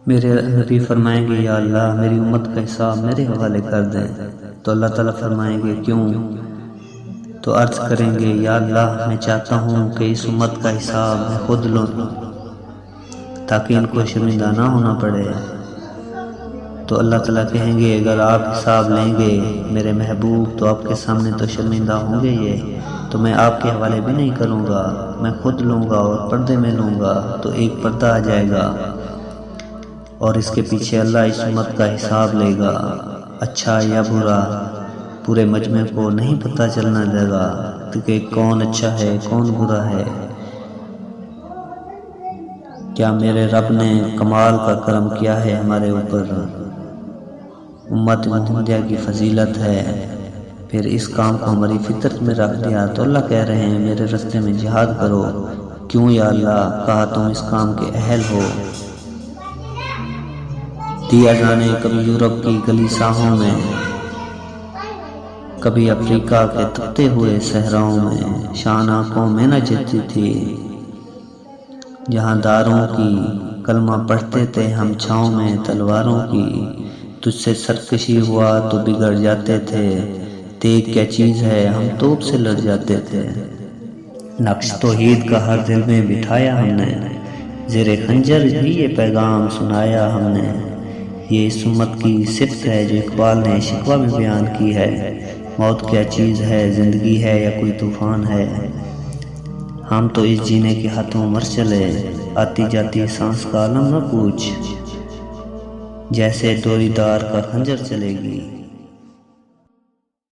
میرے نبی فرمائیں گے یا اللہ میری امت کا حساب میرے حوالے کر دیں، تو اللہ تعالیٰ فرمائیں گے کیوں؟ تو عرض کریں گے یا اللہ میں چاہتا ہوں کہ اس امت کا حساب میں خود لوں تاکہ ان کو شرمندہ نہ ہونا پڑے۔ تو اللہ تعالیٰ کہیں گے اگر آپ حساب لیں گے میرے محبوب تو آپ کے سامنے تو شرمندہ ہوں گے یہ، تو میں آپ کے حوالے بھی نہیں کروں گا، میں خود لوں گا اور پردے میں لوں گا، تو ایک پردہ آ جائے گا اور اس کے پیچھے اللہ اس امت کا حساب لے گا، اچھا یا برا پورے مجمع کو نہیں پتہ چلنا دے گا کہ کون اچھا ہے کون برا ہے۔ کیا میرے رب نے کمال کا کرم کیا ہے ہمارے اوپر، امت محمدیہ کی فضیلت ہے، پھر اس کام کو ہماری فطرت میں رکھ دیا تو اللہ کہہ رہے ہیں میرے رستے میں جہاد کرو۔ کیوں یا اللہ؟ کہا تم اس کام کے اہل ہو۔ دیا جانے کبھی یورپ کی گلی ساحوں میں، کبھی افریقہ کے تپتے ہوئے صحراؤں میں، شان آنکھوں میں نہ جھکتی تھی، جہاں داروں کی کلمہ پڑھتے تھے ہم چھاؤں میں تلواروں کی، تجھ سے سرکشی ہوا تو بگڑ جاتے تھے، دیکھ کیا چیز ہے ہم توپ سے لڑ جاتے تھے، نقش توحید کا ہر دل میں بٹھایا ہم نے، زیر خنجر بھی یہ پیغام سنایا ہم نے، یہ اس امت کی صفت ہے جو اقبال نے شکوہ میں بیان کی ہے، موت کیا چیز ہے زندگی ہے یا کوئی طوفان ہے، ہم تو اس جینے کے ہاتھوں مر چلے، آتی جاتی سانس کا عالم نہ پوچھ، جیسے ڈوری دار کا خنجر چلے گی۔